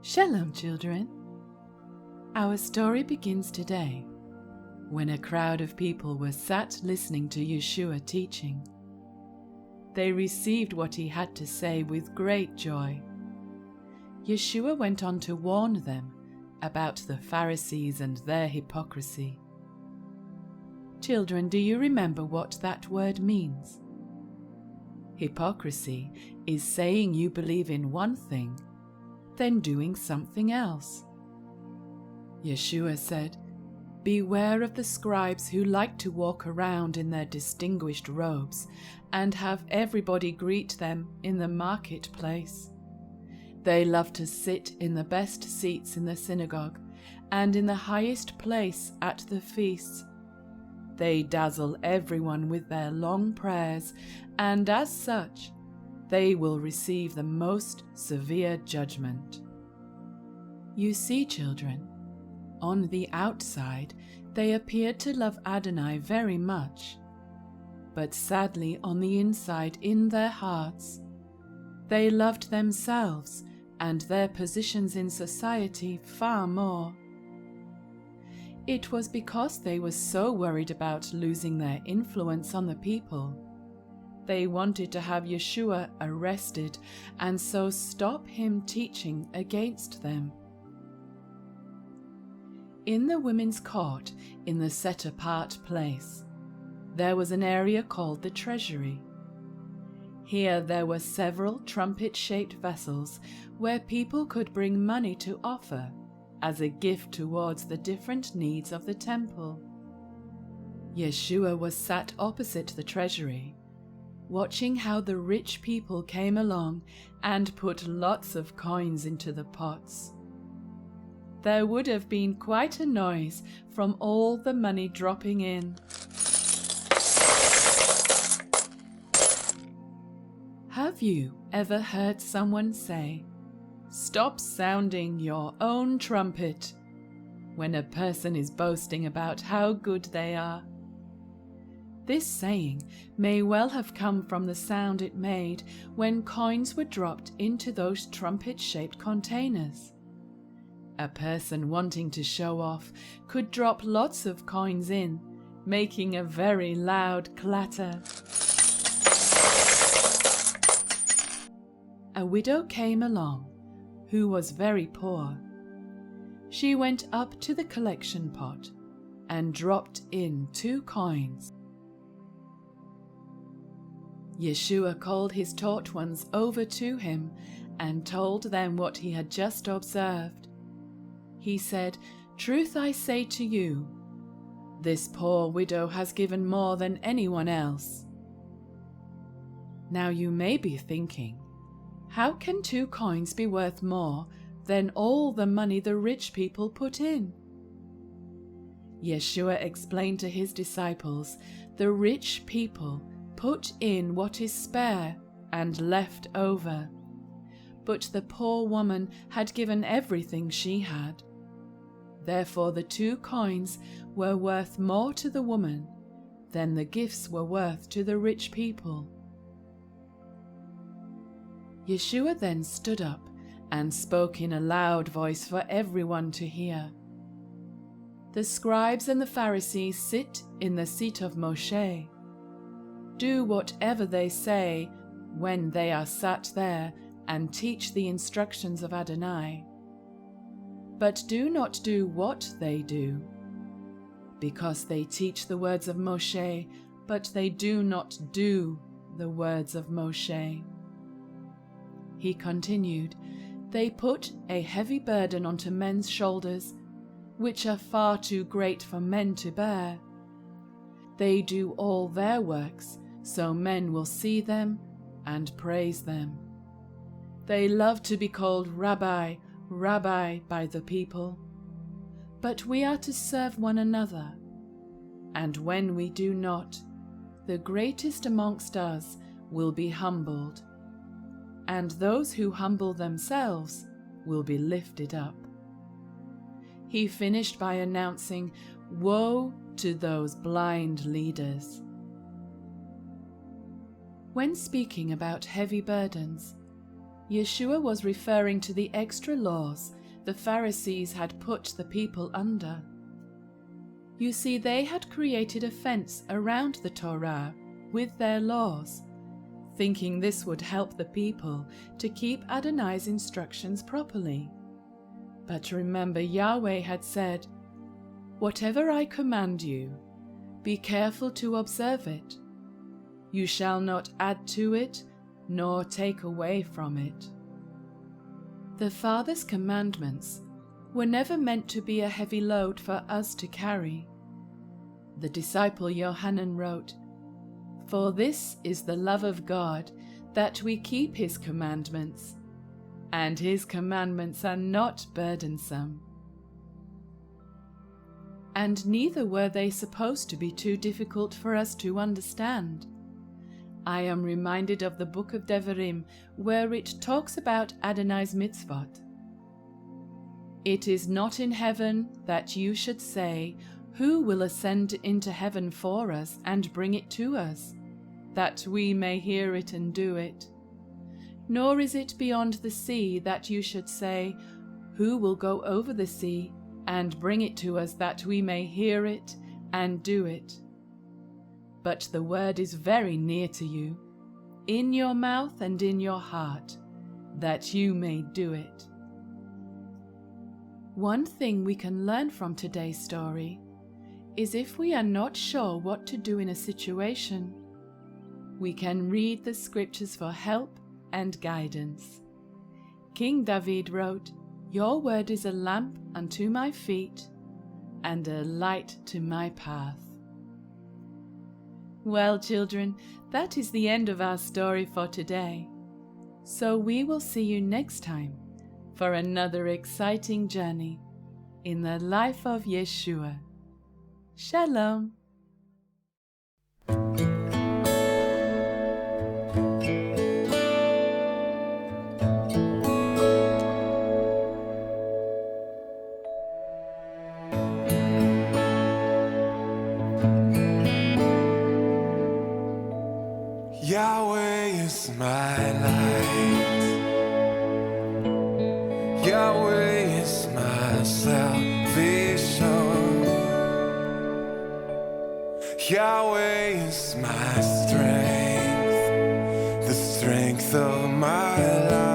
Shalom, children. Our story begins today, when a crowd of people were sat listening to Yeshua teaching. They received what he had to say with great joy. Yeshua went on to warn them about the Pharisees and their hypocrisy. Children, do you remember what that word means? Hypocrisy is saying you believe in one thing, then doing something else. Yeshua said, "Beware of the scribes who like to walk around in their distinguished robes and have everybody greet them in the marketplace. They love to sit in the best seats in the synagogue and in the highest place at the feasts. They dazzle everyone with their long prayers, and as such, they will receive the most severe judgment." You see, children, on the outside, they appeared to love Adonai very much, but sadly on the inside, in their hearts, they loved themselves and their positions in society far more. It was because they were so worried about losing their influence on the people. They wanted to have Yeshua arrested and so stop him teaching against them. In the women's court, in the set-apart place, there was an area called the treasury. Here there were several trumpet-shaped vessels where people could bring money to offer as a gift towards the different needs of the temple. Yeshua was sat opposite the treasury, watching how the rich people came along and put lots of coins into the pots. There would have been quite a noise from all the money dropping in. Have you ever heard someone say, "Stop sounding your own trumpet," when a person is boasting about how good they are? This saying may well have come from the sound it made when coins were dropped into those trumpet-shaped containers. A person wanting to show off could drop lots of coins in, making a very loud clatter. A widow came along who was very poor. She went up to the collection pot and dropped in 2 coins. Yeshua called his taught ones over to him and told them what he had just observed. He said, "Truth I say to you, this poor widow has given more than anyone else." Now you may be thinking, how can 2 coins be worth more than all the money the rich people put in? Yeshua explained to his disciples, the rich people put in what is spare and left over, but the poor woman had given everything she had. Therefore the 2 coins were worth more to the woman than the gifts were worth to the rich people. Yeshua then stood up and spoke in a loud voice for everyone to hear. The scribes and the Pharisees sit in the seat of Moshe. Do whatever they say when they are sat there and teach the instructions of Adonai. But do not do what they do, because they teach the words of Moshe, but they do not do the words of Moshe. He continued, "They put a heavy burden onto men's shoulders, which are far too great for men to bear. They do all their works, so men will see them and praise them. They love to be called Rabbi, Rabbi by the people. But we are to serve one another. And when we do not, the greatest amongst us will be humbled, and those who humble themselves will be lifted up." He finished by announcing, "Woe to those blind leaders." When speaking about heavy burdens, Yeshua was referring to the extra laws the Pharisees had put the people under. You see, they had created a fence around the Torah with their laws, thinking this would help the people to keep Adonai's instructions properly. But remember, Yahweh had said, "Whatever I command you, be careful to observe it. You shall not add to it, nor take away from it." The Father's commandments were never meant to be a heavy load for us to carry. The disciple Yohanan wrote, "For this is the love of God, that we keep his commandments, and his commandments are not burdensome." And neither were they supposed to be too difficult for us to understand. I am reminded of the book of Devarim, where it talks about Adonai's mitzvot. "It is not in heaven that you should say, 'Who will ascend into heaven for us and bring it to us, that we may hear it and do it?' Nor is it beyond the sea that you should say, 'Who will go over the sea and bring it to us that we may hear it and do it?' But the word is very near to you, in your mouth and in your heart, that you may do it." One thing we can learn from today's story is if we are not sure what to do in a situation, we can read the scriptures for help and guidance. King David wrote, "Your word is a lamp unto my feet and a light to my path." Well, children, that is the end of our story for today. So we will see you next time for another exciting journey in the life of Yeshua. Shalom. Yahweh is my light. Yahweh is my salvation. Yahweh is my strength, the strength of my life.